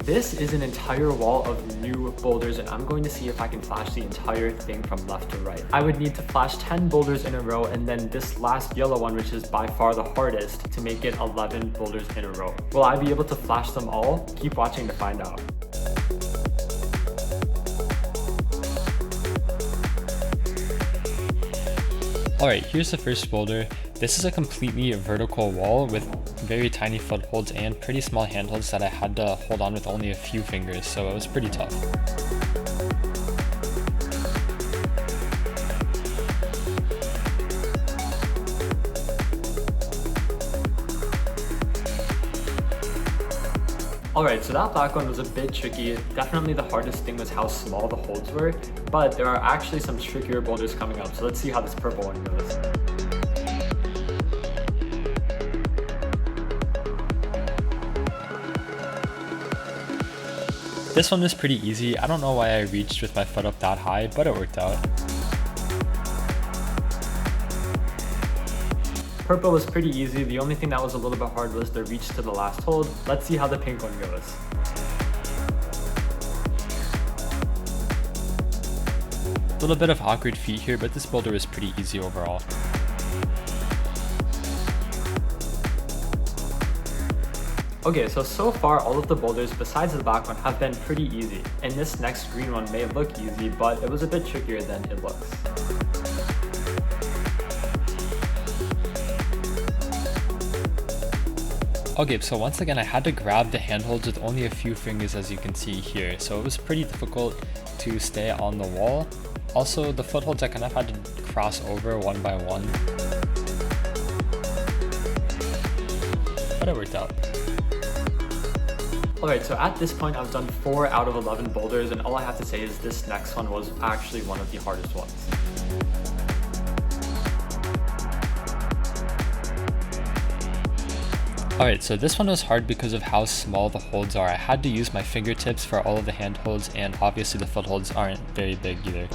this is an entire wall of new boulders, and I'm going to see if I can flash the entire thing from left to right. I would need to flash 10 boulders in a row, and then this last yellow one, which is by far the hardest, to make it 11 boulders in a row. Will I be able to flash them all? Keep watching to find out. Alright, here's the first boulder. This is a completely vertical wall with very tiny footholds and pretty small handholds that I had to hold on with only a few fingers, so it was pretty tough. Alright, so that black one was a bit tricky. Definitely the hardest thing was how small the holds were, but there are actually some trickier boulders coming up, so let's see how this purple one goes. This one was pretty easy. I don't know why I reached with my foot up that high, but it worked out. Purple was pretty easy. The only thing that was a little bit hard was the reach to the last hold. Let's see how the pink one goes. A little bit of awkward feet here, but this boulder was pretty easy overall. Okay, so far all of the boulders besides the black one have been pretty easy. And this next green one may look easy, but it was a bit trickier than it looks. Okay, so once again I had to grab the handholds with only a few fingers, as you can see here, so it was pretty difficult to stay on the wall. Also, the footholds I kind of had to cross over one by one, but it worked out. Alright, so at this point I've done 4 out of 11 boulders, and all I have to say is this next one was actually one of the hardest ones. Alright, so this one was hard because of how small the holds are. I had to use my fingertips for all of the handholds, and obviously the footholds aren't very big either.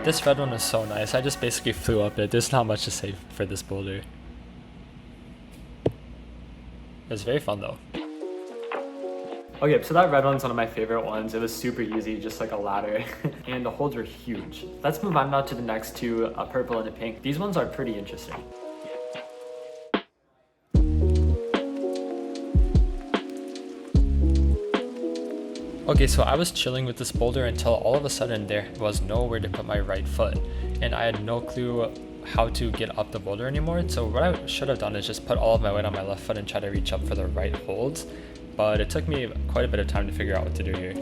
This red one was so nice. I just basically flew up it. There's not much to say for this boulder. It was very fun though. Okay, so that red one's one of my favorite ones. It was super easy, just like a ladder, and the holds were huge. Let's move on now to the next two, a purple and a pink. These ones are pretty interesting. Okay, so I was chilling with this boulder until all of a sudden there was nowhere to put my right foot, and I had no clue how to get up the boulder anymore. So what I should have done is just put all of my weight on my left foot and try to reach up for the right holds, but it took me quite a bit of time to figure out what to do here.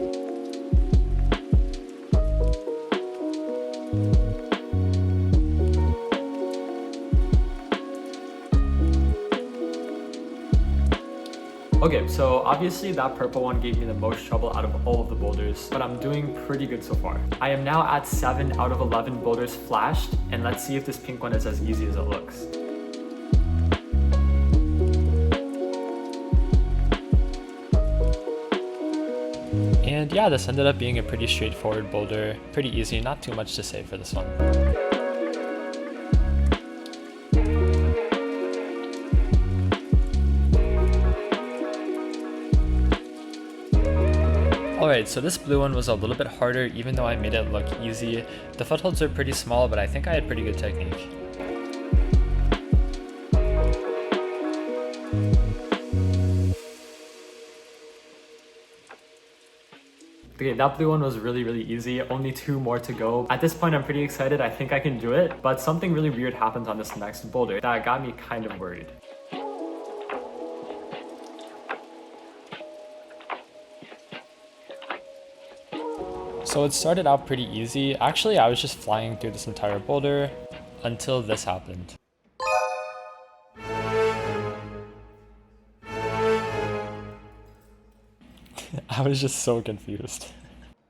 Okay, so obviously that purple one gave me the most trouble out of all of the boulders, but I'm doing pretty good so far. I am now at 7 out of 11 boulders flashed, and let's see if this pink one is as easy as it looks. And yeah, this ended up being a pretty straightforward boulder, pretty easy, not too much to say for this one. Alright, so this blue one was a little bit harder, even though I made it look easy. The footholds are pretty small, but I think I had pretty good technique. Okay, that blue one was really easy. Only 2 more to go. At this point, I'm pretty excited. I think I can do it, but something really weird happens on this next boulder that got me kind of worried. So it started out pretty easy. Actually, I was just flying through this entire boulder until this happened. I was just so confused.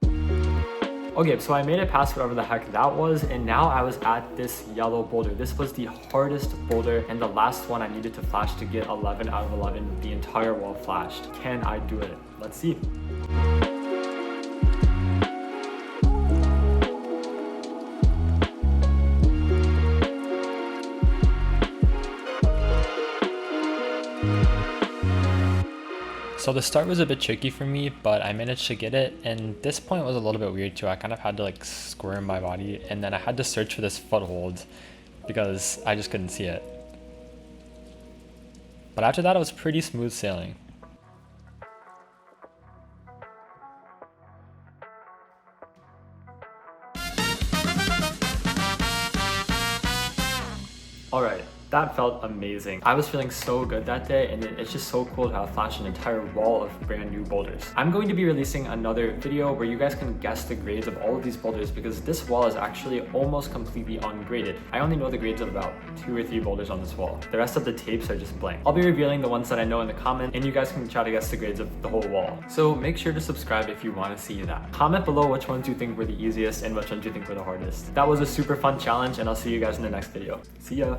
Okay, so I made it past whatever the heck that was, and now I was at this yellow boulder. This was the hardest boulder, and the last one I needed to flash to get 11 out of 11, the entire wall flashed. Can I do it? Let's see. So the start was a bit tricky for me, but I managed to get it, and this point was a little bit weird too. I kind of had to like squirm my body, and then I had to search for this foothold because I just couldn't see it. But after that, it was pretty smooth sailing. Alright, that felt amazing. I was feeling so good that day, and it's just so cool to have flashed an entire wall of brand new boulders. I'm going to be releasing another video where you guys can guess the grades of all of these boulders because this wall is actually almost completely ungraded. I only know the grades of about 2 or 3 boulders on this wall. The rest of the tapes are just blank. I'll be revealing the ones that I know in the comment, and you guys can try to guess the grades of the whole wall. So make sure to subscribe if you want to see that. Comment below which ones you think were the easiest and which ones you think were the hardest. That was a super fun challenge, and I'll see you guys in the next video. See ya!